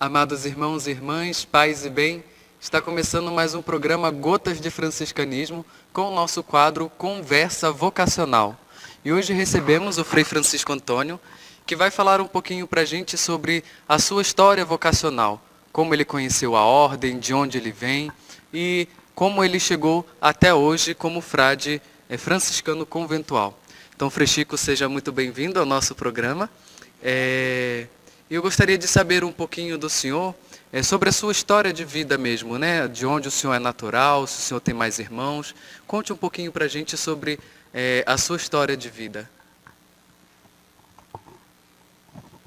Amados irmãos e irmãs, paz e bem, está começando mais um programa Gotas de Franciscanismo com o nosso quadro Conversa Vocacional. E hoje recebemos o Frei Francisco Antônio, que vai falar um pouquinho para a gente sobre a sua história vocacional, como ele conheceu a ordem, de onde ele vem e como ele chegou até hoje como frade franciscano conventual. Então, Frei Chico, seja muito bem-vindo ao nosso programa. Eu gostaria de saber um pouquinho do senhor sobre a sua história de vida mesmo, né? De onde o senhor é natural, se o senhor tem mais irmãos. Conte um pouquinho para a gente sobre a sua história de vida.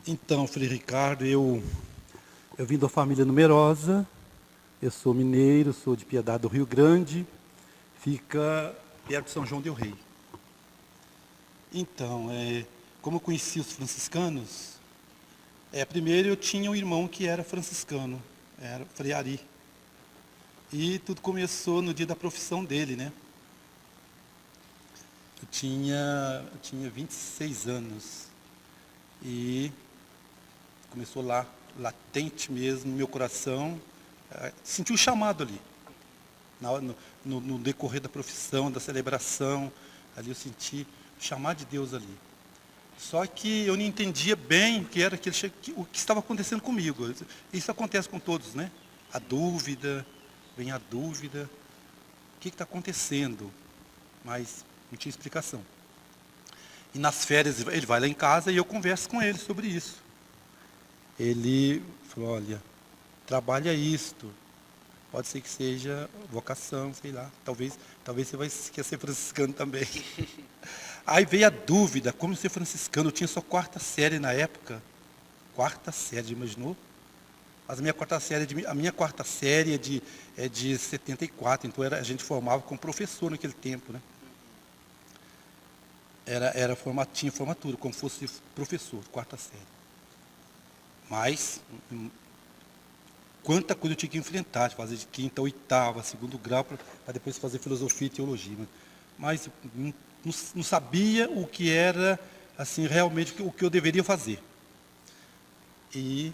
Então, Frei Ricardo, eu vim de uma família numerosa. Eu sou mineiro, sou de Piedade do Rio Grande, fica perto de São João del Rei. Então, como eu conheci os franciscanos, primeiro eu tinha um irmão que era franciscano, era Frei Ari. E tudo começou no dia da profissão dele, né? Eu tinha 26 anos. E começou lá, latente mesmo, no meu coração. Senti um chamado ali. No decorrer da profissão, da celebração, ali eu senti o chamado de Deus ali. Só que eu não entendia bem o que estava acontecendo comigo. Isso acontece com todos, né? A dúvida, vem a dúvida. O que está acontecendo? Mas não tinha explicação. E nas férias ele vai lá em casa e eu converso com ele sobre isso. Ele falou, olha, trabalha isto. Pode ser que seja vocação, sei lá. Talvez você vai querer ser franciscano também. Aí veio a dúvida, como ser franciscano? Eu tinha só quarta série na época. Quarta série, imaginou? Mas a minha quarta série é de 74, então a gente formava como professor naquele tempo, né? Tinha formatura, como fosse professor, quarta série. Mas, quanta coisa eu tinha que enfrentar, de fazer de quinta, oitava, segundo grau, para depois fazer filosofia e teologia. Mas não sabia o que era, assim, realmente o que eu deveria fazer. E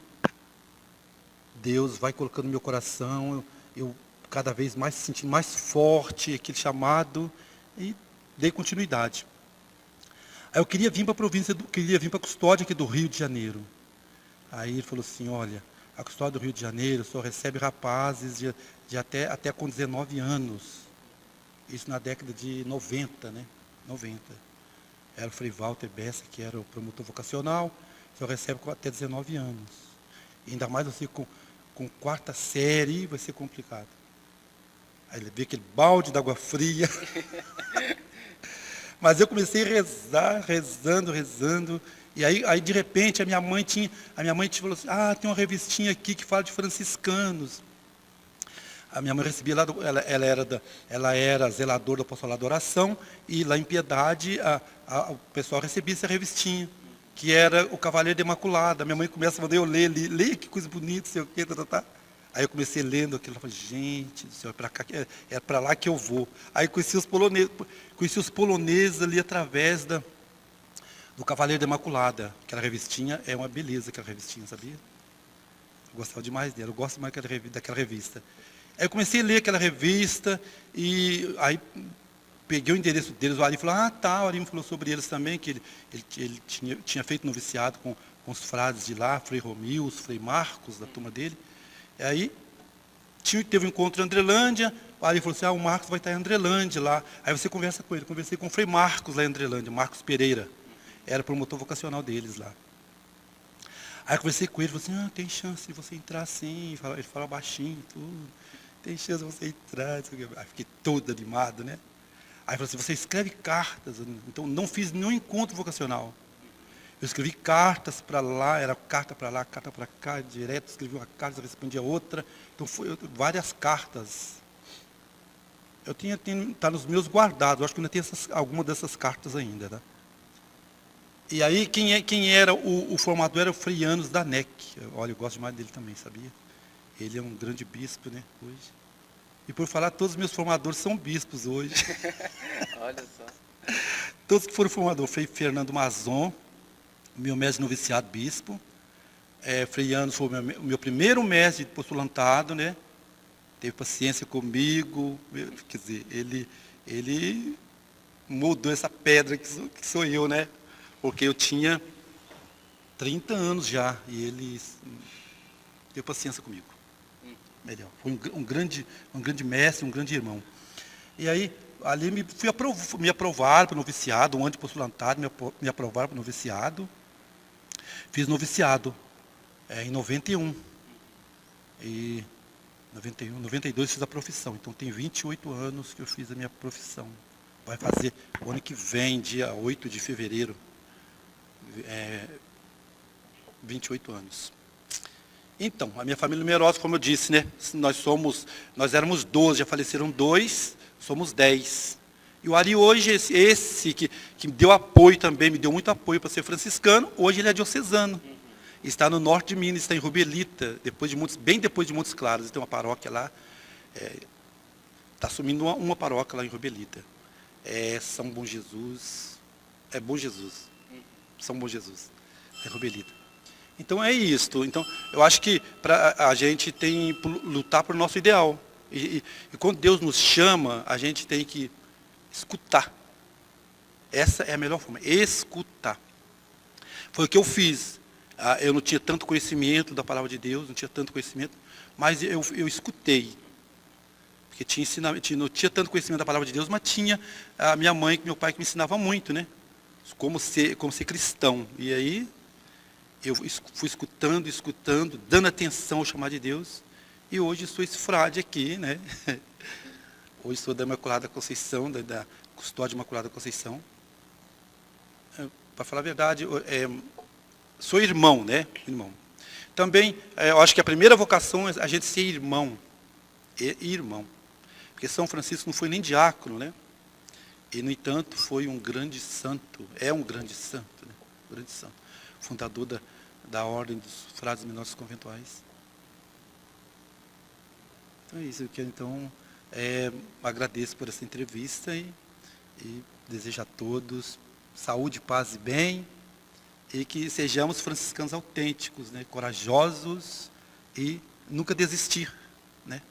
Deus vai colocando no meu coração, eu cada vez mais sentindo mais forte aquele chamado, e dei continuidade. Aí eu queria vir para a província, queria vir para a custódia aqui do Rio de Janeiro. Aí ele falou assim, olha, a custódia do Rio de Janeiro só recebe rapazes de até com 19 anos. Isso na década de 90, né? 90. Era o Frei Walter Bessa, que era o promotor vocacional, só recebe até 19 anos. E ainda mais você com quarta série, vai ser complicado. Aí ele vê aquele balde d'água fria. Mas eu comecei a rezar, rezando. E aí de repente, a minha mãe falou assim, tem uma revistinha aqui que fala de franciscanos. A minha mãe recebia lá, ela era zeladora do apostolado da oração, e lá em Piedade, o pessoal recebia essa revistinha, que era o Cavaleiro da Imaculada. A minha mãe começa a mandar eu ler, que coisa bonita, sei o quê, tá. Aí eu comecei lendo aquilo, eu falei, gente do céu, é para lá que eu vou. Aí conheci os poloneses ali através do Cavaleiro da Imaculada. Aquela revistinha é uma beleza, aquela revistinha, sabia? Eu gostava demais dela, eu gosto mais daquela revista. Aí eu comecei a ler aquela revista, e aí peguei o endereço deles, o Ari falou, o Ari me falou sobre eles também, que ele tinha feito noviciado com os frades de lá, Frei Romil, os Frei Marcos, da turma dele. E aí teve um encontro em Andrelândia, o Ari falou assim, o Marcos vai estar em Andrelândia lá. Aí você conversa com ele, conversei com o Frei Marcos lá em Andrelândia, Marcos Pereira, era promotor vocacional deles lá. Aí eu conversei com ele, falei assim, tem chance de você entrar sim, ele fala baixinho, tudo, tem chance de você entrar. Aí fiquei todo animado, né? Aí falou assim, você escreve cartas. Então não fiz nenhum encontro vocacional. Eu escrevi cartas para lá, era carta para lá, carta para cá, direto, escrevi uma carta, respondia outra. Então foi várias cartas. Tá nos meus guardados, eu acho que ainda tem alguma dessas cartas ainda, tá? E aí quem era o formador era o Frei Anos da NEC. Olha, eu gosto demais dele também, sabia? Ele é um grande bispo, né, hoje. E por falar, todos os meus formadores são bispos hoje. Olha só. Todos que foram formadores, Frei Fernando Mazon, meu mestre noviciado bispo, Frei Anos foi o meu primeiro mestre de postulantado, né? Teve paciência comigo, quer dizer, ele mudou essa pedra que sou eu, né? Porque eu tinha 30 anos já, e ele teve paciência comigo. Melhor. Foi um grande mestre, um grande irmão. E aí, ali me aprovaram para o noviciado, um ano de postulantado, me aprovaram para o noviciado. Fiz noviciado em 91. E 91, 92 fiz a profissão. Então tem 28 anos que eu fiz a minha profissão. Vai fazer o ano que vem, dia 8 de fevereiro. 28 anos. Então, a minha família numerosa, como eu disse, né? Nós éramos 12, já faleceram 2, somos 10. E o Ari hoje, esse que me deu apoio também, me deu muito apoio para ser franciscano, hoje ele é diocesano. Está no norte de Minas, está em Rubelita, bem depois de Montes Claros, tem uma paróquia lá. Está assumindo uma paróquia lá em Rubelita. São Bom Jesus. Bom Jesus. São Bom Jesus. É Rubelita. Então é isto. Então, eu acho que a gente tem que lutar por nosso ideal. E quando Deus nos chama, a gente tem que escutar. Essa é a melhor forma, escutar. Foi o que eu fiz. Eu não tinha tanto conhecimento da palavra de Deus, não tinha tanto conhecimento, mas eu escutei. Porque não tinha tanto conhecimento da palavra de Deus, mas tinha a minha mãe e meu pai que me ensinavam muito, né? Como ser cristão. E aí, eu fui escutando, dando atenção ao chamado de Deus, e hoje sou esse frade aqui, né? Hoje sou da Imaculada Conceição, da Custódia Imaculada Conceição. Para falar a verdade, sou irmão, né? Irmão. Também, eu acho que a primeira vocação é a gente ser irmão. Irmão. Porque São Francisco não foi nem diácono, né? E, no entanto, foi um grande santo, é um grande santo, né? Um grande santo. Fundador da Ordem dos Frades Menores Conventuais. Então é isso. Então, agradeço por essa entrevista e desejo a todos saúde, paz e bem, e que sejamos franciscanos autênticos, né? Corajosos e nunca desistir, né?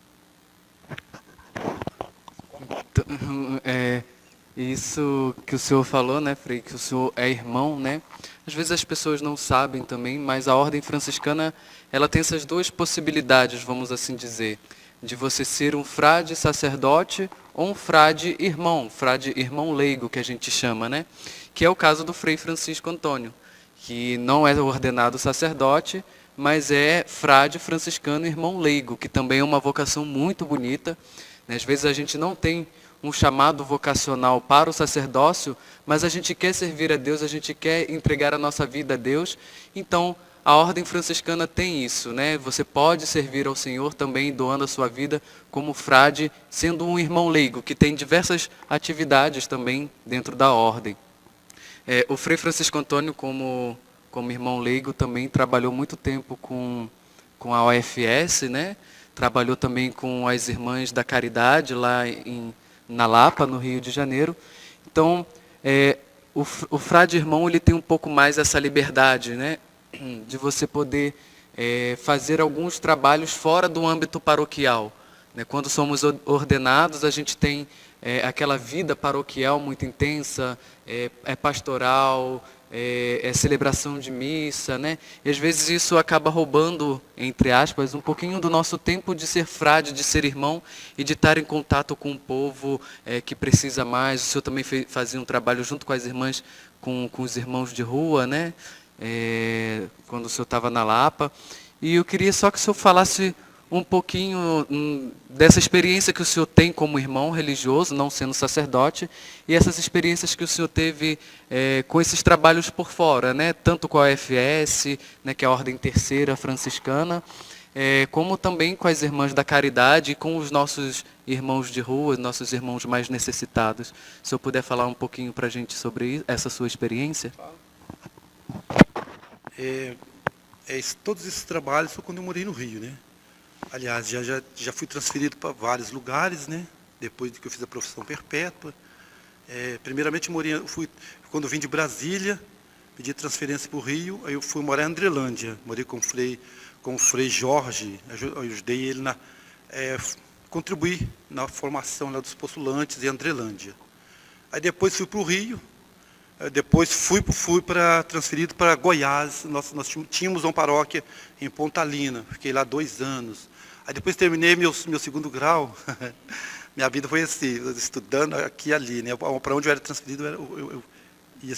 Isso que o senhor falou, né, Frei, que o senhor é irmão, né? Às vezes as pessoas não sabem também, mas a ordem franciscana, ela tem essas duas possibilidades, vamos assim dizer, de você ser um frade sacerdote ou um frade irmão leigo, que a gente chama, né? Que é o caso do Frei Francisco Antônio, que não é ordenado sacerdote, mas é frade franciscano irmão leigo, que também é uma vocação muito bonita, né? Às vezes a gente não tem um chamado vocacional para o sacerdócio, mas a gente quer servir a Deus, a gente quer entregar a nossa vida a Deus. Então, a ordem franciscana tem isso, né? Você pode servir ao Senhor também doando a sua vida como frade, sendo um irmão leigo, que tem diversas atividades também dentro da ordem. O Frei Francisco Antônio, como irmão leigo, também trabalhou muito tempo com a OFS, né? Trabalhou também com as Irmãs da Caridade lá na Lapa, no Rio de Janeiro. Então, o frade irmão, ele tem um pouco mais essa liberdade, né? De você poder fazer alguns trabalhos fora do âmbito paroquial, né? Quando somos ordenados, a gente tem aquela vida paroquial muito intensa, pastoral, celebração de missa, né? E às vezes isso acaba roubando, entre aspas, um pouquinho do nosso tempo de ser frade, de ser irmão e de estar em contato com o povo que precisa mais. O senhor também fazia um trabalho junto com as irmãs, com os irmãos de rua, né? Quando o senhor estava na Lapa. E eu queria só que o senhor falasse um pouquinho dessa experiência que o senhor tem como irmão religioso, não sendo sacerdote, e essas experiências que o senhor teve com esses trabalhos por fora, né? Tanto com a OFS, né, que é a Ordem Terceira Franciscana, como também com as Irmãs da Caridade e com os nossos irmãos de rua, nossos irmãos mais necessitados. Se o senhor puder falar um pouquinho para a gente sobre essa sua experiência? Todos esses trabalhos foi quando eu morei no Rio, né? Aliás, já fui transferido para vários lugares, né? Depois que eu fiz a profissão perpétua. Primeiramente, quando eu vim de Brasília, pedi transferência para o Rio, aí eu fui morar em Andrelândia, morei com o Frei Jorge, eu ajudei ele contribuir na formação lá dos postulantes em Andrelândia. Aí depois fui para o Rio, depois fui transferido para Goiás, nós tínhamos uma paróquia em Pontalina, fiquei lá 2 anos. Aí depois terminei meu segundo grau, minha vida foi assim, estudando aqui e ali, né? Para onde eu era transferido, eu ia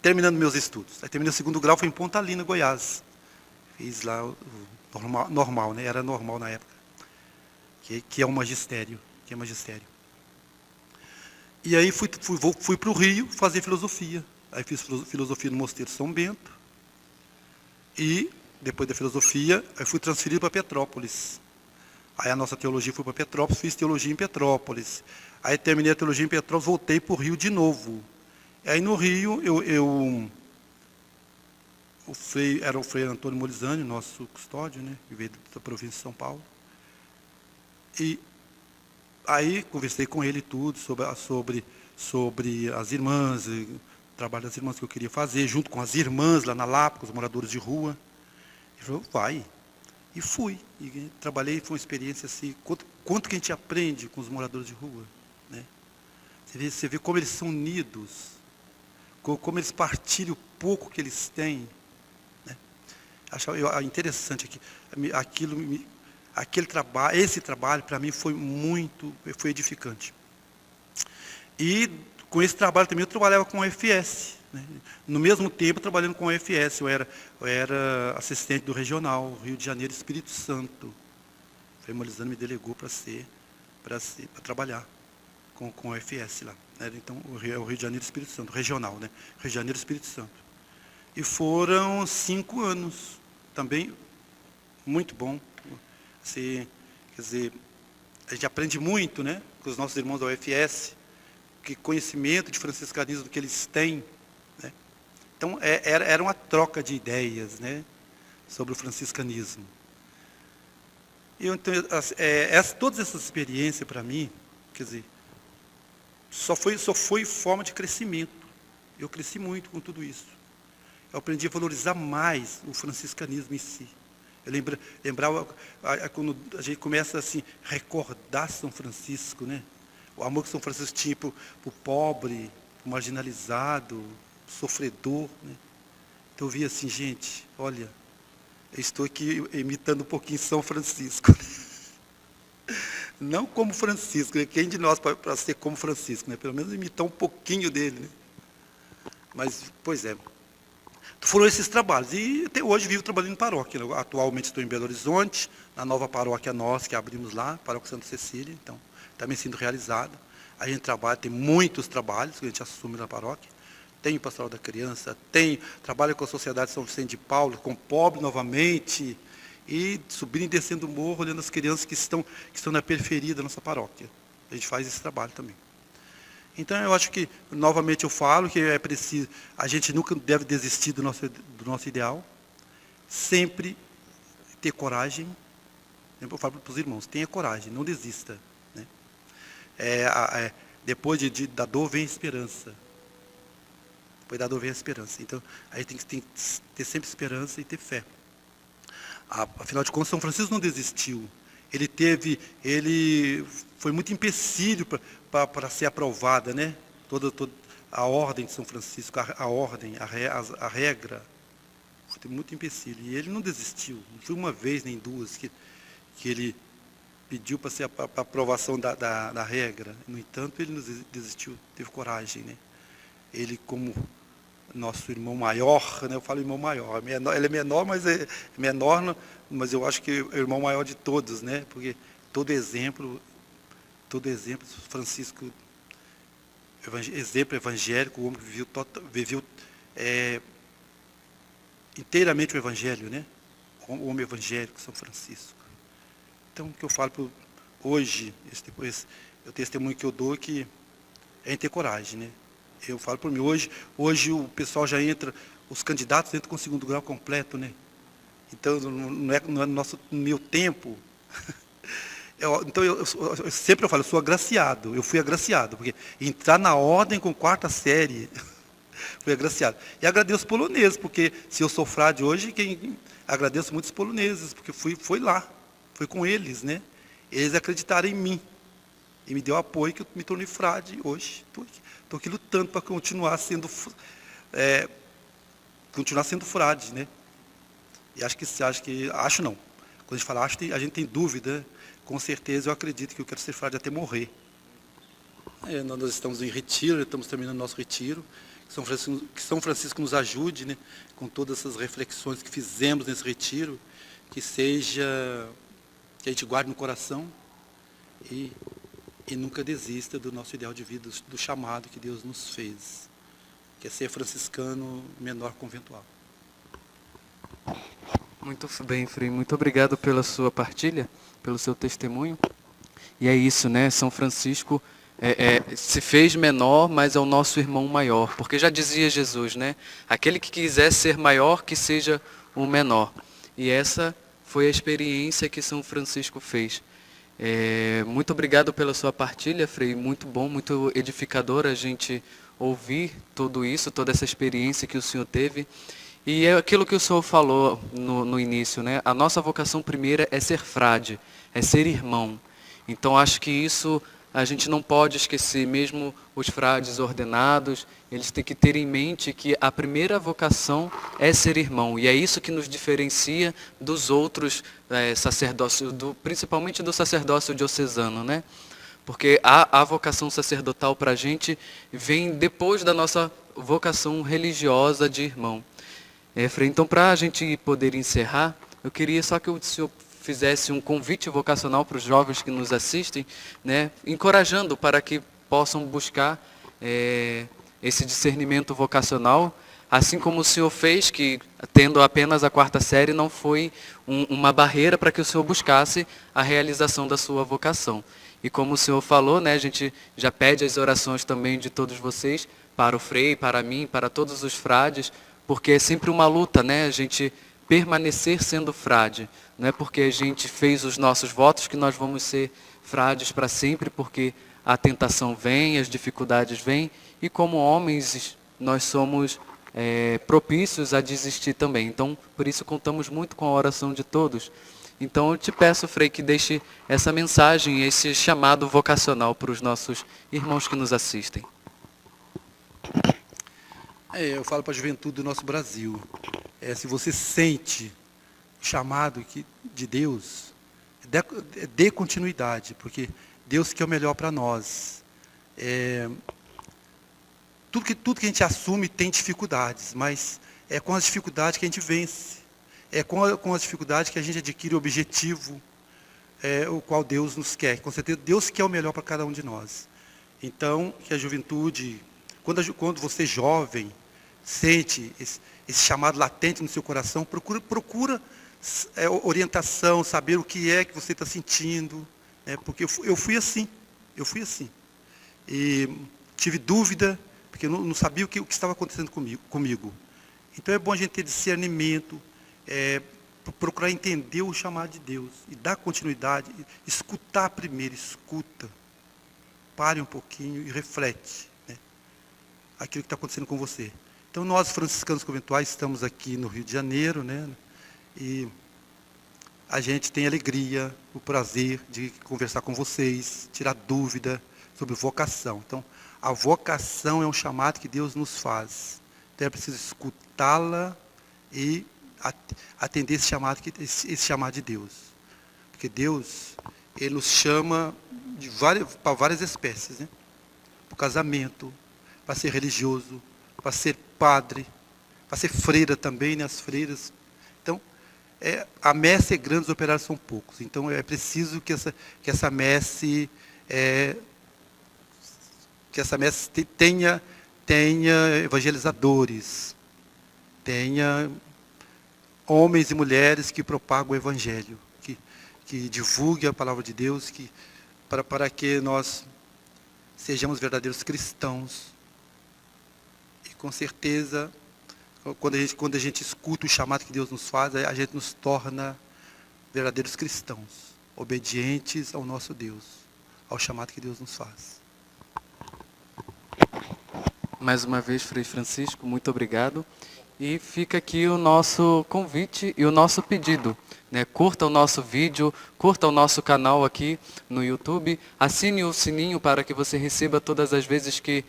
terminando meus estudos. Aí terminei o segundo grau, foi em Pontalina, Goiás. Fiz lá o normal, né? Era normal na época, que é o magistério, E aí fui para o Rio fazer filosofia. Aí fiz filosofia no Mosteiro São Bento. E, depois da filosofia, aí fui transferido para Petrópolis. Aí a nossa teologia foi para Petrópolis, fiz teologia em Petrópolis. Aí terminei a teologia em Petrópolis, voltei para o Rio de novo. Aí no Rio, era o Frei Antônio Molizani, nosso custódio, né, que veio da província de São Paulo. E aí conversei com ele tudo sobre as irmãs, o trabalho das irmãs que eu queria fazer, junto com as irmãs lá na Lapa, com os moradores de rua. Ele falou, vai. E fui. E trabalhei, foi uma experiência assim, quanto que a gente aprende com os moradores de rua. Né? Você vê como eles são unidos, como eles partilham o pouco que eles têm. Né? Achava interessante esse trabalho para mim foi edificante. E com esse trabalho também eu trabalhava com a FS. Né? No mesmo tempo, trabalhando com a FS, eu era assistente do regional, Rio de Janeiro e Espírito Santo. O Frei Molizano me delegou para trabalhar com a FS lá. Né? Então, o Rio de Janeiro e Espírito Santo, regional, né? Rio de Janeiro e Espírito Santo. E foram 5 anos, também muito bom. Quer dizer, a gente aprende muito, né, com os nossos irmãos da UFS, que conhecimento de franciscanismo que eles têm. Né? Então, era uma troca de ideias, né, sobre o franciscanismo. Então, todas essas experiências, para mim, quer dizer, só foi forma de crescimento. Eu cresci muito com tudo isso. Eu aprendi a valorizar mais o franciscanismo em si. Eu lembrava, quando a gente começa assim, recordar São Francisco, né? O amor que São Francisco tinha para o pobre, para o marginalizado, sofredor. Né? Então eu via assim, gente, olha, eu estou aqui imitando um pouquinho São Francisco. Né? Não como Francisco, né? Quem de nós para ser como Francisco, né? Pelo menos imitar um pouquinho dele. Né? Mas, pois é. Foram esses trabalhos. E até hoje vivo trabalhando em paróquia. Atualmente estou em Belo Horizonte, na nova paróquia nossa que abrimos lá, Paróquia Santa Cecília. Então, também sendo realizado. A gente trabalha, tem muitos trabalhos que a gente assume na paróquia. Tem o Pastoral da Criança, trabalho com a Sociedade São Vicente de Paulo, com o pobre novamente, e subindo e descendo o morro, olhando as crianças que estão na periferia da nossa paróquia. A gente faz esse trabalho também. Então, eu acho que, novamente eu falo, que é preciso, a gente nunca deve desistir do nosso ideal, sempre ter coragem. Eu falo para os irmãos, tenha coragem, não desista. Né? Depois da dor vem a esperança. Depois da dor vem a esperança. Então, a gente tem que ter sempre esperança e ter fé. Afinal de contas, São Francisco não desistiu. Ele foi muito empecilho para ser aprovada, né? Toda a ordem de São Francisco, a regra, foi muito empecilho. E ele não desistiu. Não foi uma vez nem duas que ele pediu para ser a aprovação da regra. No entanto, ele não desistiu, teve coragem, né? Ele, como nosso irmão maior, né? Eu falo irmão maior, ele é menor, mas eu acho que é o irmão maior de todos, né? Porque todo exemplo, Francisco, exemplo evangélico, o homem que viveu inteiramente o evangelho, né? O homem evangélico, São Francisco. Então, o que eu falo hoje, o testemunho que eu dou que é em ter coragem, né? Eu falo por mim, hoje o pessoal já entra, os candidatos entram com o 2º grau completo, né? Então, não é no meu tempo. Então, eu sempre falo, eu sou agraciado, eu fui agraciado, porque entrar na ordem com 4ª série fui agraciado. E agradeço os poloneses, porque se eu sou frade hoje, agradeço muito os poloneses, porque fui lá, fui com eles, né? Eles acreditaram em mim e me deu apoio que eu me tornei frade hoje. Estou aqui lutando para continuar sendo frade, né? E acho não. Quando a gente fala acho, a gente tem dúvida. Com certeza eu acredito que eu quero ser frade até morrer. Nós estamos em retiro, estamos terminando nosso retiro. Que São Francisco nos ajude, né, com todas essas reflexões que fizemos nesse retiro, que a gente guarde no coração e nunca desista do nosso ideal de vida, do chamado que Deus nos fez, que é ser franciscano menor conventual. Muito bem, Frei. Muito obrigado pela sua partilha, pelo seu testemunho. E é isso, né? São Francisco se fez menor, mas é o nosso irmão maior. Porque já dizia Jesus, né? Aquele que quiser ser maior, que seja o menor. E essa foi a experiência que São Francisco fez. Muito obrigado pela sua partilha, Frei. Muito bom, muito edificador a gente ouvir tudo isso, toda essa experiência que o senhor teve. E é aquilo que o senhor falou no início, né? A nossa vocação primeira é ser frade, é ser irmão. Então acho que isso a gente não pode esquecer, mesmo os frades ordenados, eles têm que ter em mente que a primeira vocação é ser irmão. E é isso que nos diferencia dos outros sacerdócios, principalmente do sacerdócio diocesano, né? Porque a vocação sacerdotal para a gente vem depois da nossa vocação religiosa de irmão. Frei, então, para a gente poder encerrar, eu queria só que o senhor fizesse um convite vocacional para os jovens que nos assistem, né, encorajando para que possam buscar esse discernimento vocacional, assim como o senhor fez, que tendo apenas a 4ª série não foi uma barreira para que o senhor buscasse a realização da sua vocação. E como o senhor falou, né, a gente já pede as orações também de todos vocês, para o Frei, para mim, para todos os frades, porque é sempre uma luta, né, a gente permanecer sendo frade. Não é porque a gente fez os nossos votos que nós vamos ser frades para sempre, porque a tentação vem, as dificuldades vêm, e como homens nós somos propícios a desistir também. Então, por isso contamos muito com a oração de todos. Então, eu te peço, Frei, que deixe essa mensagem, esse chamado vocacional para os nossos irmãos que nos assistem. Eu falo para a juventude do nosso Brasil. Se você sente o chamado de Deus, dê continuidade, porque Deus quer o melhor para nós. Tudo que a gente assume tem dificuldades, mas é com as dificuldades que a gente vence. É com as dificuldades que a gente adquire o objetivo, o qual Deus nos quer. Com certeza, Deus quer o melhor para cada um de nós. Então, que a juventude, quando você jovem, sente esse chamado latente no seu coração, procura orientação, saber o que é que você está sentindo, né? Porque eu fui assim. E tive dúvida, porque eu não sabia o que estava acontecendo comigo. Então é bom a gente ter discernimento, procurar entender o chamado de Deus e dar continuidade, escutar primeiro, escuta. Pare um pouquinho e reflete, né, aquilo que está acontecendo com você. Então nós, franciscanos conventuais, estamos aqui no Rio de Janeiro, né, e a gente tem a alegria, o prazer de conversar com vocês, tirar dúvida sobre vocação. Então, a vocação é um chamado que Deus nos faz. Então é preciso escutá-la e atender esse chamado de Deus. Porque Deus, Ele nos chama para várias espécies, né? Para o casamento, para ser religioso, para ser padre, para ser freira também, né? As freiras. Então, a messe é grande, os operários são poucos. Então, é preciso que essa messe tenha evangelizadores, tenha homens e mulheres que propagam o Evangelho, que divulguem a palavra de Deus, para que nós sejamos verdadeiros cristãos. E com certeza, quando a gente escuta o chamado que Deus nos faz, a gente nos torna verdadeiros cristãos, obedientes ao nosso Deus, ao chamado que Deus nos faz. Mais uma vez, Frei Francisco, muito obrigado. E fica aqui o nosso convite e o nosso pedido, né? Curta o nosso vídeo, curta o nosso canal aqui no YouTube, assine o sininho para que você receba todas as vezes que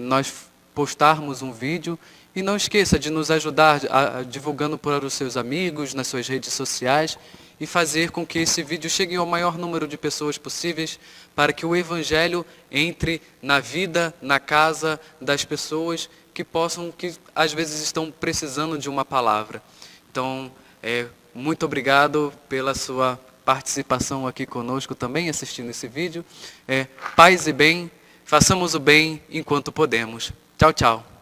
nós postarmos um vídeo. E não esqueça de nos ajudar divulgando para os seus amigos, nas suas redes sociais, e fazer com que esse vídeo chegue ao maior número de pessoas possíveis, para que o Evangelho entre na vida, na casa das pessoas que às vezes estão precisando de uma palavra. Então, muito obrigado pela sua participação aqui conosco também, assistindo esse vídeo. Paz e bem, façamos o bem enquanto podemos. Tchau, tchau.